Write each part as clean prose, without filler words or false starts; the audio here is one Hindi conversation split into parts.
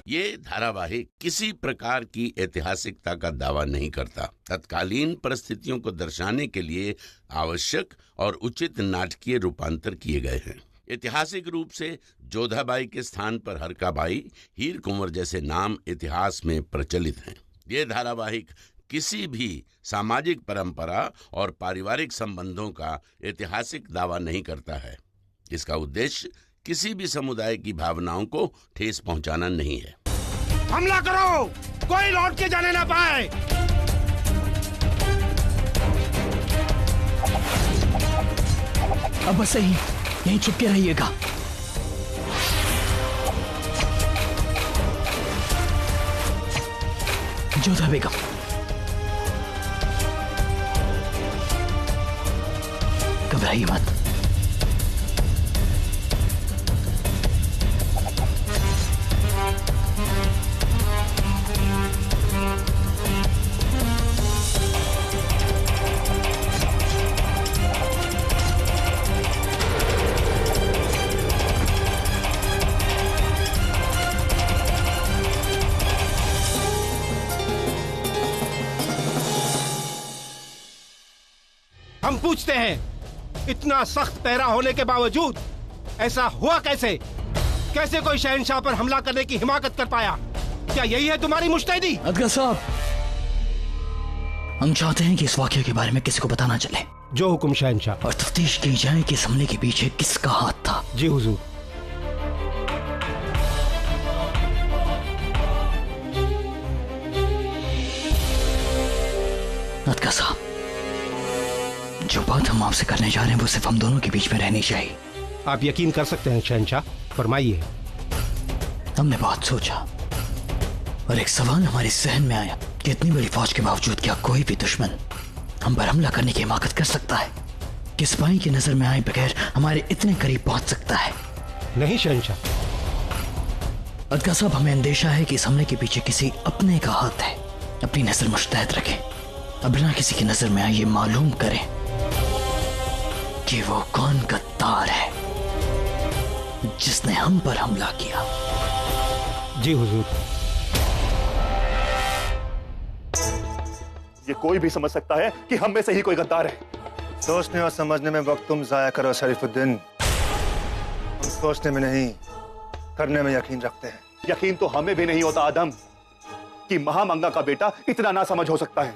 ये धारावाहिक किसी प्रकार की ऐतिहासिकता का दावा नहीं करता। तत्कालीन परिस्थितियों को दर्शाने के लिए आवश्यक और उचित नाटकीय रूपांतर किए गए हैं। ऐतिहासिक रूप से जोधाबाई के स्थान पर हरकाबाई, हीर कुंवर जैसे नाम इतिहास में प्रचलित हैं। ये धारावाहिक किसी भी सामाजिक परंपरा और पारिवारिक संबंधों का ऐतिहासिक दावा नहीं करता है। इसका उद्देश्य किसी भी समुदाय की भावनाओं को ठेस पहुंचाना नहीं है। हमला करो, कोई लौट के जाने ना पाए। अब बस सही, यहीं चुप के रहिएगा। जोधा बेगम, घबराइए मत। हम पूछते हैं, इतना सख्त पहरा होने के बावजूद ऐसा हुआ कैसे? कैसे कोई शहंशाह पर हमला करने की हिमाकत कर पाया? क्या यही है तुम्हारी मुस्तैदी? अदगा साहब, हम चाहते हैं कि इस वाकये के बारे में किसी को पता ना चले। जो हुक्म शहंशाह। और तफ्तीश की जाए कि इस हमले के पीछे किसका हाथ था। जी हुजूर। अदगा साहब, जो बात हम आपसे करने जा रहे हैं वो सिर्फ हम दोनों के बीच में रहनी चाहिए। आप यकीन कर सकते हैं शहंशाह, फरमाइए। हमने बहुत सोचा और एक सवाल हमारे सहन में आया कि इतनी बड़ी फौज के बावजूद क्या कोई भी दुश्मन हम पर हमला करने की हिमाकत कर सकता है? किस सिपाही की नजर में आए बगैर हमारे इतने करीब पहुंच सकता है? नहीं शहंशाह। अदगा साहब, हमें अंदेशा है कि इस हमले के पीछे किसी अपने का हाथ है। अपनी नजर मुश्तैद रखें और बिना किसी की नजर में आए ये मालूम करें कि वो कौन गद्दार है जिसने हम पर हमला किया। जी हुजूर। ये कोई भी समझ सकता है कि हम में से ही कोई गद्दार है। सोचने और समझने में वक्त तुम जाया करो शरीफुद्दीन। हम सोचने में नहीं, करने में यकीन रखते हैं। यकीन तो हमें भी नहीं होता आदम कि महामंगा का बेटा इतना ना समझ हो सकता है।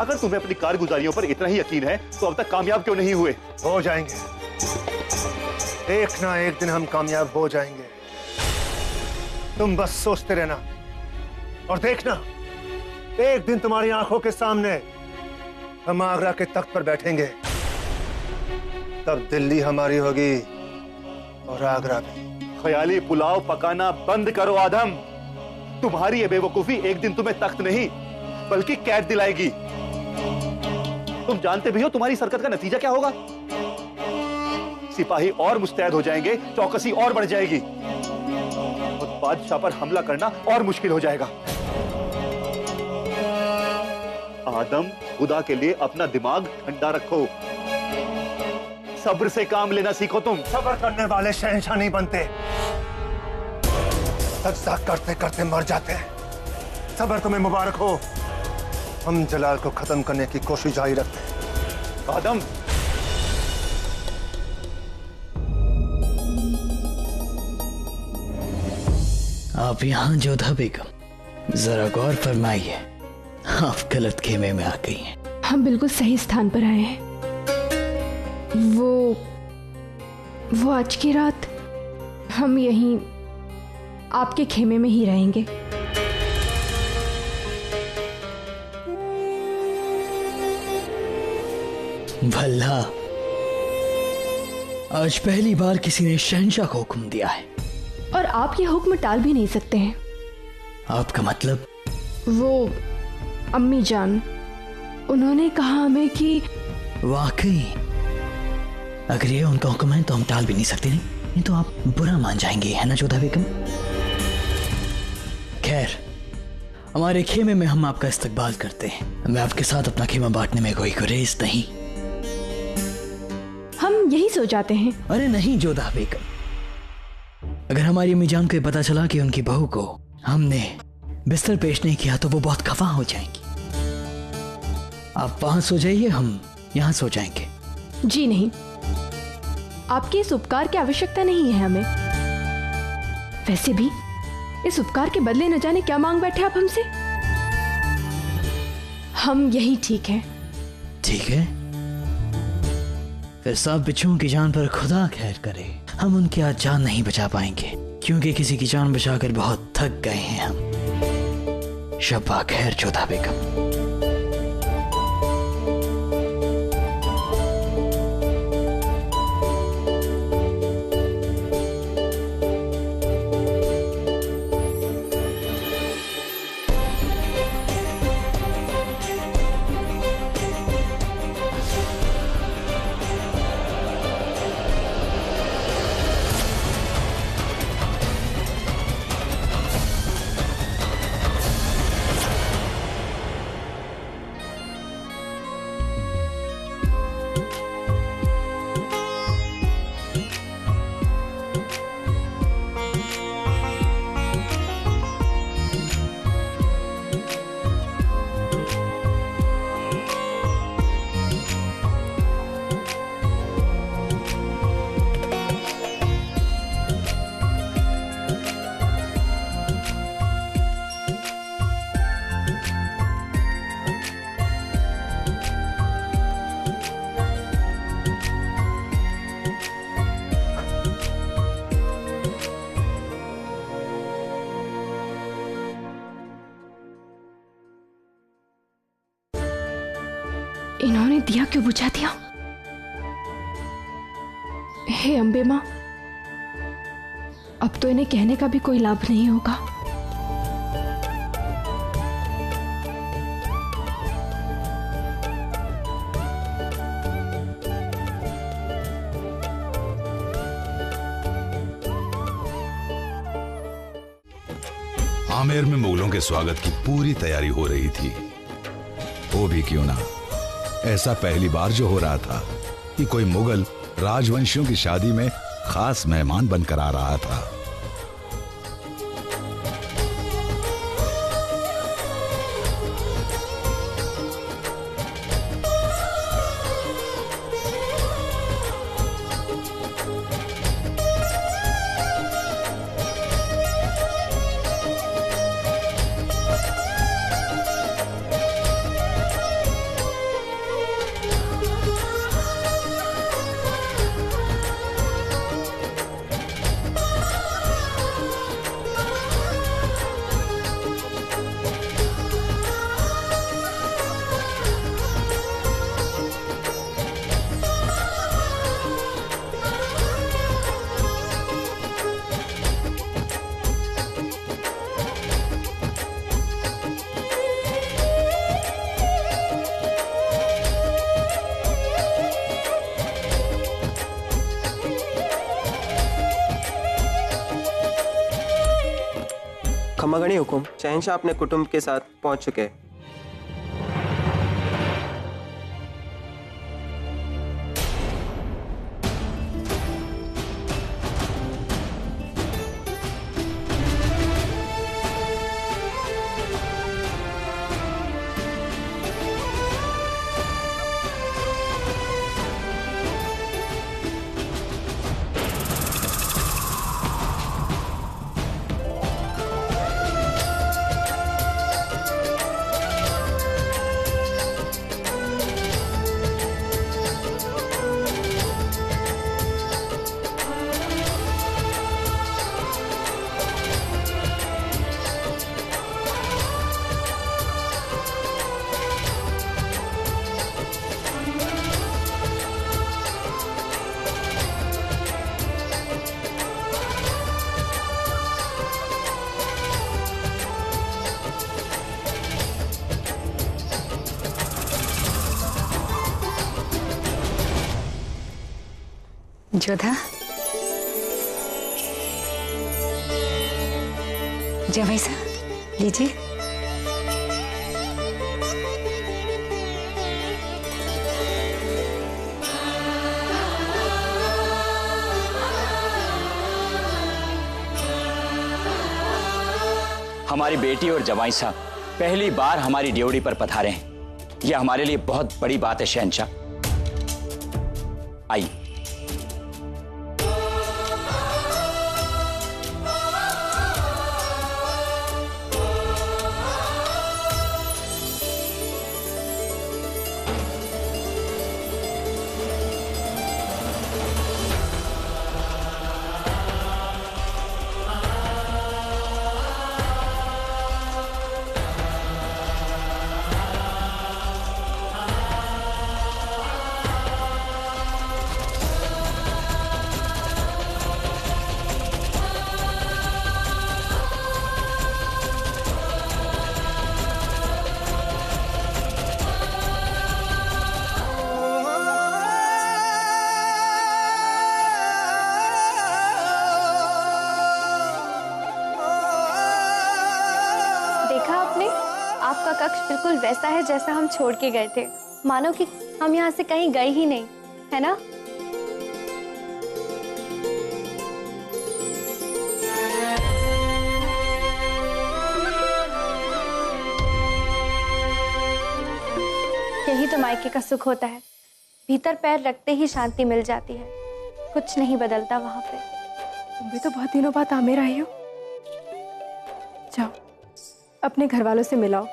अगर तुम्हें अपनी कारगुजारियों पर इतना ही यकीन है तो अब तक कामयाब क्यों नहीं हुए? हो जाएंगे, एक ना एक दिन हम कामयाब हो जाएंगे। तुम बस सोचते रहना और देखना, एक दिन तुम्हारी आंखों के सामने हम आगरा के तख्त पर बैठेंगे। तब दिल्ली हमारी होगी और आगरा भी। ख्याली पुलाव पकाना बंद करो आदम। तुम्हारी ये बेवकूफी एक दिन तुम्हें तख्त नहीं बल्कि कैद दिलाएगी। तुम जानते भी हो तुम्हारी सरकत का नतीजा क्या होगा? सिपाही और मुस्तैद हो जाएंगे, चौकसी और बढ़ जाएगी और बादशाह पर हमला करना और मुश्किल हो जाएगा। आदम, खुदा के लिए अपना दिमाग ठंडा रखो। सब्र से काम लेना सीखो। तुम सब्र करने वाले शहंशाह नहीं बनते, सजदा करते करते मर जाते हैं। सब्र तुम्हें मुबारक हो। हम जलाल को खत्म करने की कोशिश जारी रखते हैं। आदम, आप यहाँ जोधा बेगम, जरा गौर फरमाइए, आप गलत खेमे में आ गई हैं। हम बिल्कुल सही स्थान पर आए हैं। वो आज की रात हम यहीं आपके खेमे में ही रहेंगे। भला, आज पहली बार किसी ने शहंशाह को हुक्म दिया है और आप ये हुक्म टाल भी नहीं सकते हैं। आपका मतलब? वो अम्मी जान, उन्होंने कहा हमें कि वाकई अगर ये उनका हुक्म है तो हम टाल भी नहीं सकते। नहीं तो आप बुरा मान जाएंगे, है ना जोधा बेगम? खैर, हमारे खेमे में हम आपका इस्तकबाल करते हैं। मैं आपके साथ अपना खेमा बांटने में कोई गुरेज नहीं। हम यही सो जाते हैं। अरे नहीं जोधा बेगम, अगर हमारी अम्मी जान को पता चला कि उनकी बहू को हमने बिस्तर पेश नहीं किया तो वो बहुत खफा हो जाएंगी। आप वहां सो जाइए, हम यहाँ सो जाएंगे। जी नहीं, आपके इस उपकार की आवश्यकता नहीं है हमें। वैसे भी इस उपकार के बदले न जाने क्या मांग बैठे आप हमसे। हम यही ठीक है। ठीक है, फिर सब बिच्छुओं की जान पर खुदा खैर करे। हम उनकी आज जान नहीं बचा पाएंगे, क्योंकि किसी की जान बचाकर बहुत थक गए हैं हम। शब्बा खैर जोधा बेगम। इन्होंने दिया क्यों बुझा दिया? हे अम्बे मां, अब तो इन्हें कहने का भी कोई लाभ नहीं होगा। आमेर में मुगलों के स्वागत की पूरी तैयारी हो रही थी। वो भी क्यों ना, ऐसा पहली बार जो हो रहा था कि कोई मुगल राजवंशियों की शादी में खास मेहमान बनकर आ रहा था। खमागणी हुकुम, शहंशाह अपने कुटुंब के साथ पहुंच चुके हैं। जोधा, जवाई साहब लीजिए। हमारी बेटी और जवाई साहब पहली बार हमारी ड्योढ़ी पर पधारे हैं। यह हमारे लिए बहुत बड़ी बात है शहंशाह। आइए। आपका कक्ष बिल्कुल वैसा है जैसा हम छोड़ के गए थे, मानो कि हम यहाँ से कहीं गए ही नहीं, है ना? यही तो मायके का सुख होता है, भीतर पैर रखते ही शांति मिल जाती है, कुछ नहीं बदलता वहां पे। तुम भी तो बहुत दिनों बाद आमेर आई हो। जाओ अपने घर वालों से मिलाओ।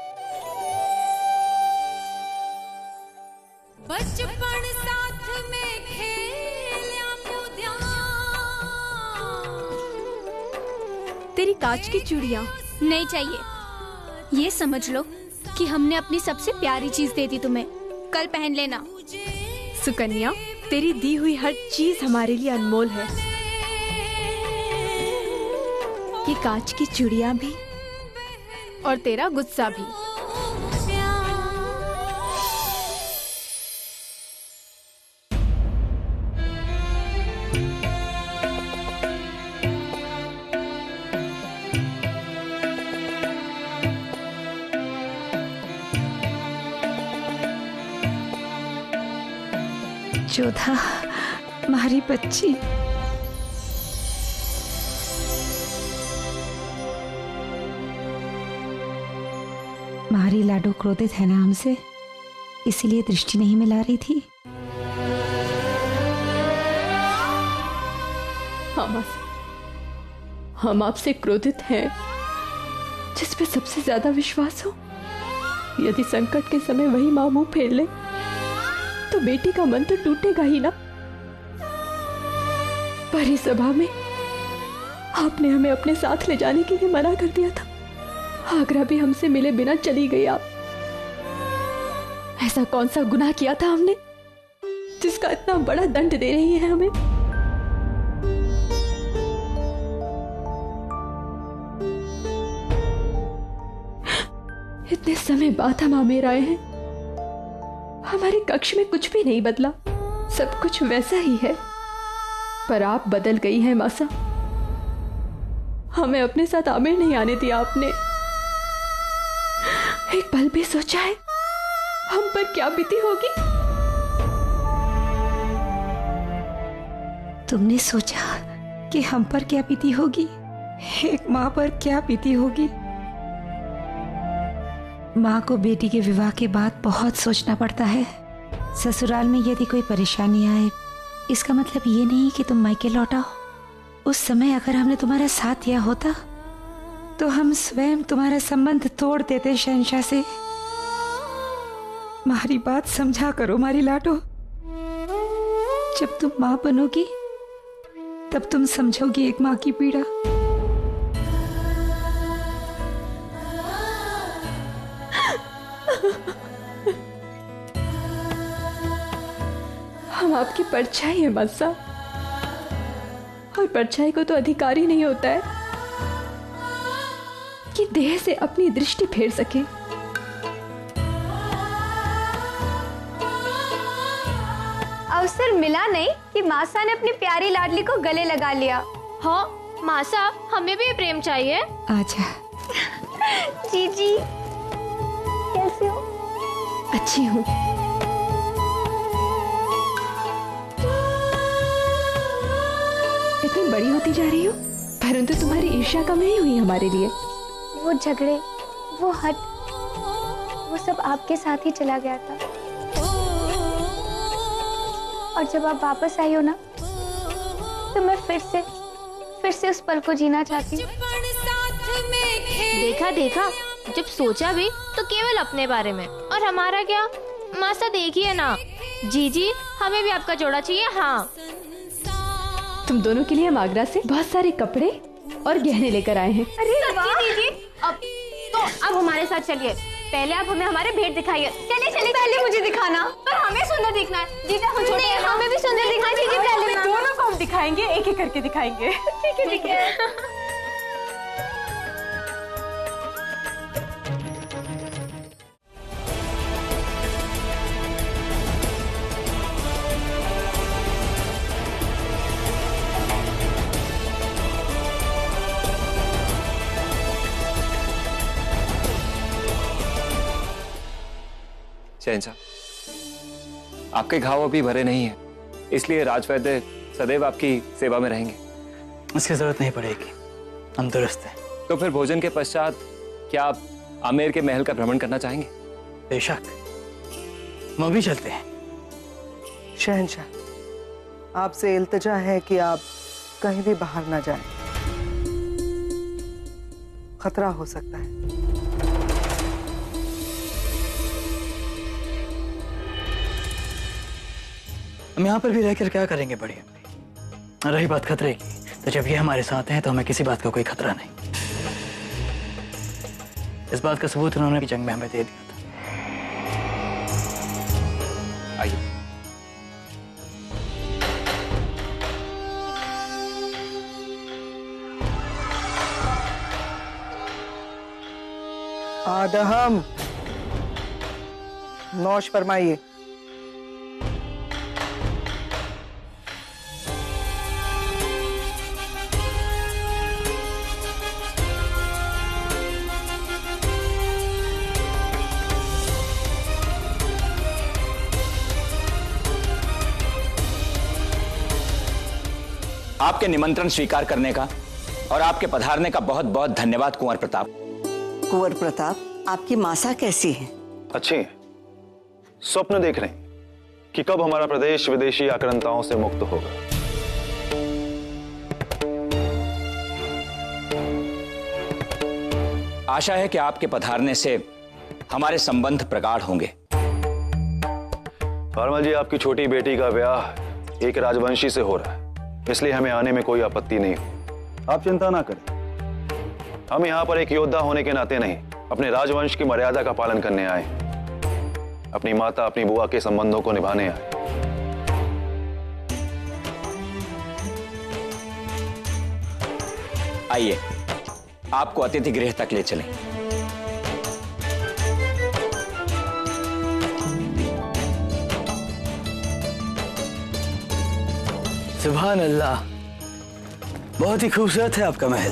बचपन साथ में खेल्या कूद्या, तेरी कांच की चूड़ियां नहीं चाहिए। ये समझ लो कि हमने अपनी सबसे प्यारी चीज दे दी तुम्हें, कल पहन लेना। सुकन्या, तेरी दी हुई हर चीज हमारे लिए अनमोल है। ये कांच की चूड़ियां भी और तेरा गुस्सा भी। जोधा, मारी बच्ची, मारी लाडो क्रोधित है ना हमसे, इसीलिए दृष्टि नहीं मिला रही थी। हम आपसे क्रोधित हैं, जिस पे सबसे ज्यादा विश्वास हो। यदि संकट के समय वही मां मुंह फेर ले तो बेटी का मन तो टूटेगा ही ना। पर इस सभा में आपने हमें अपने साथ ले जाने के लिए मना कर दिया था। आगरा भी हमसे मिले बिना चली गई आप। ऐसा कौन सा गुनाह किया था हमने जिसका इतना बड़ा दंड दे रही है हमें? इतने समय बाद हम आमेर आए हैं, हमारे कक्ष में कुछ भी नहीं बदला, सब कुछ वैसा ही है। पर आप बदल गई हैं मासा। हमें अपने साथ आमेर नहीं आने दिया आपने। एक पल भी सोचा है हम पर क्या बीती होगी? तुमने सोचा कि हम पर क्या बीती होगी? एक माँ पर क्या बीती होगी? माँ को बेटी के विवाह के बाद बहुत सोचना पड़ता है। ससुराल में यदि कोई परेशानी आए, इसका मतलब ये नहीं कि तुम मायके लौटाओ। उस समय अगर हमने तुम्हारा साथ दिया होता तो हम स्वयं तुम्हारा संबंध तोड़ देते शहंशाह से। हमारी बात समझा करो मारी लाडो। जब तुम माँ बनोगी तब तुम समझोगी एक माँ की पीड़ा। हम आपकी परछाई है मासा, और परछाई को तो अधिकार ही नहीं होता है कि देह से अपनी दृष्टि फेर सके। अवसर मिला नहीं कि मासा ने अपनी प्यारी लाडली को गले लगा लिया। हाँ मासा, हमें भी प्रेम चाहिए। आजा। जीजी, कैसे हो? अच्छी हूँ। इतनी बड़ी होती जा रही हो, परंतु तुम्हारी ईर्ष्या कम नहीं हुई हमारे लिए। वो झगड़े, वो हट, वो सब आपके साथ ही चला गया था। और जब आप वापस आई हो ना, तो मैं फिर से उस पल को जीना चाहती हूँ। देखा देखा, जब सोचा भी तो केवल अपने बारे में, और हमारा क्या? मासा देखिए ना जीजी, हमें भी आपका जोड़ा चाहिए। हाँ, तुम दोनों के लिए हम आगरा से बहुत सारे कपड़े और गहने लेकर आए हैं। अरे वाह दीदी, अब हमारे साथ चलिए। पहले आप हमें हमारे भेंट दिखाइए। चलिए चलिए, पहले मुझे दिखाना, पर हमें सुंदर दिखना है। जीजा हम छोटे हैं, हमें भी सुंदर दिखाई दीजिए। पहले दोनों को हम दिखाएंगे, एक एक करके दिखाएंगे। ठीक है ठीक है। शहंशाह, आपके घाव अभी भरे नहीं है, इसलिए राजवैद्य सदैव आपकी सेवा में रहेंगे। इसकी जरूरत नहीं पड़ेगी, हम दुरुस्त हैं। तो फिर भोजन के पश्चात क्या आप आमेर के महल का भ्रमण करना चाहेंगे? बेशक, हम भी चलते हैं। शहंशाह, आपसे इल्तिजा है कि आप कहीं भी बाहर ना जाएं, खतरा हो सकता है। हम यहाँ पर भी रहकर क्या करेंगे बड़ी अम्मी? रही बात खतरे की, तो जब ये हमारे साथ हैं तो हमें किसी बात का कोई खतरा नहीं। इस बात का सबूत उन्होंने जंग में हमें दे दिया था। आइए। आदम, नौश फरमाइए। आपके निमंत्रण स्वीकार करने का और आपके पधारने का बहुत बहुत धन्यवाद कुंवर प्रताप। कुंवर प्रताप, आपकी मासा कैसी है? अच्छी है। स्वप्न देख रहे हैं कि कब हमारा प्रदेश विदेशी आक्रांताओं से मुक्त होगा। आशा है कि आपके पधारने से हमारे संबंध प्रगाढ़ होंगे। फॉर्मल जी, आपकी छोटी बेटी का ब्याह एक राजवंशी से हो रहा है, इसलिए हमें आने में कोई आपत्ति नहीं हो। आप चिंता ना करें। हम यहाँ पर एक योद्धा होने के नाते नहीं, अपने राजवंश की मर्यादा का पालन करने आए। अपनी माता, अपनी बुआ के संबंधों को निभाने आए। आइए, आपको अतिथि गृह तक ले चलें। सुभान अल्लाह, बहुत ही खूबसूरत है आपका महल।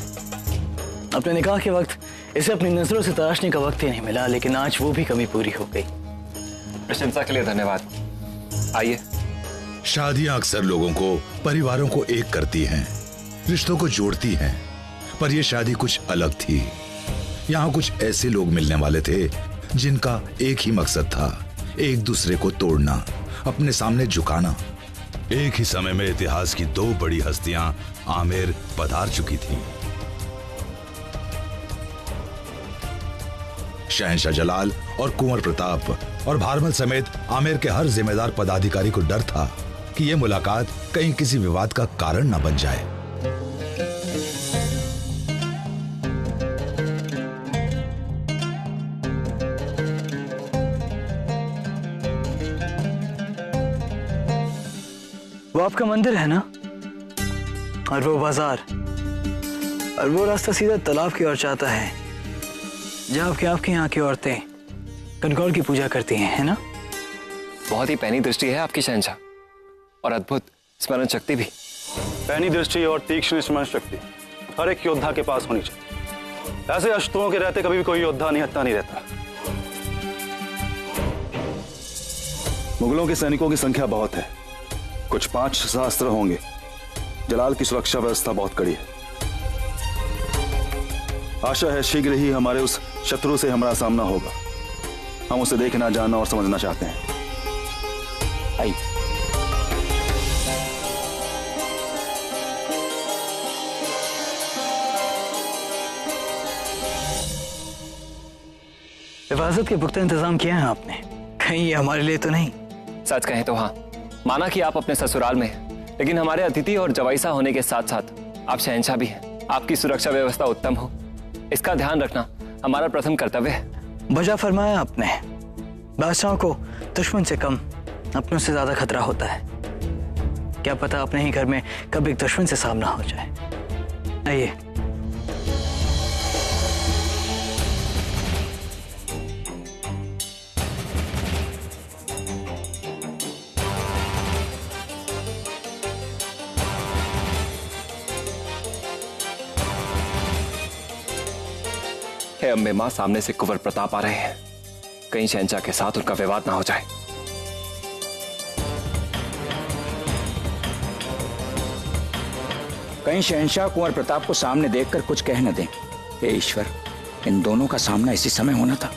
अपने निकाह के वक्त इसे अपनी नजरों से तराशने का वक्त ही नहीं मिला, लेकिन आज वो भी कमी पूरी हो गई। प्रशंसा के लिए धन्यवाद। आइए। शादियां अक्सर लोगों को, परिवारों को एक करती हैं, रिश्तों को जोड़ती हैं, पर यह शादी कुछ अलग थी। यहाँ कुछ ऐसे लोग मिलने वाले थे जिनका एक ही मकसद था, एक दूसरे को तोड़ना, अपने सामने झुकाना। एक ही समय में इतिहास की दो बड़ी हस्तियां आमेर पधार चुकी थीं। शहंशाह जलाल और कुंवर प्रताप, और भारमल समेत आमेर के हर जिम्मेदार पदाधिकारी को डर था कि यह मुलाकात कहीं किसी विवाद का कारण न बन जाए। वो आपका मंदिर है ना, और वो बाजार, और वो रास्ता सीधा तालाब की ओर जाता है, जहाँ आपके यहाँ की औरतें कनकौर की पूजा करती हैं, है ना? बहुत ही पैनी दृष्टि है आपकी शहंशाह, और अद्भुत स्मरण शक्ति भी। पैनी दृष्टि और तीक्ष्ण स्मरण शक्ति हर एक योद्धा के पास होनी चाहिए। ऐसे अशत्रुओं के रहते कभी भी कोई योद्धा निहत्था नहीं रहता। मुगलों के सैनिकों की संख्या बहुत है, कुछ 5 सहस्त्र होंगे। जलाल की सुरक्षा व्यवस्था बहुत कड़ी है। आशा है शीघ्र ही हमारे उस शत्रु से हमारा सामना होगा। हम उसे देखना, जानना और समझना चाहते हैं। आइए। हिफाजत के पुख्ता इंतजाम किए हैं आपने? कहीं ये हमारे लिए तो नहीं? सच कहें तो हाँ, माना कि आप अपने ससुराल में हैं, लेकिन हमारे अतिथि और जवाईसा होने के साथ साथ आप शहंशाह भी हैं। आपकी सुरक्षा व्यवस्था उत्तम हो, इसका ध्यान रखना हमारा प्रथम कर्तव्य है। बजा फरमाया आपने। बादशाह को दुश्मन से कम अपनों से ज्यादा खतरा होता है। क्या पता अपने ही घर में कब एक दुश्मन से सामना हो जाए। आइए। हे अम्बे मां, सामने से कुंवर प्रताप आ रहे हैं। कहीं शहंशाह के साथ उनका विवाद ना हो जाए। कहीं शहंशाह कुंवर प्रताप को सामने देखकर कुछ कह न दें। हे ईश्वर, इन दोनों का सामना इसी समय होना था।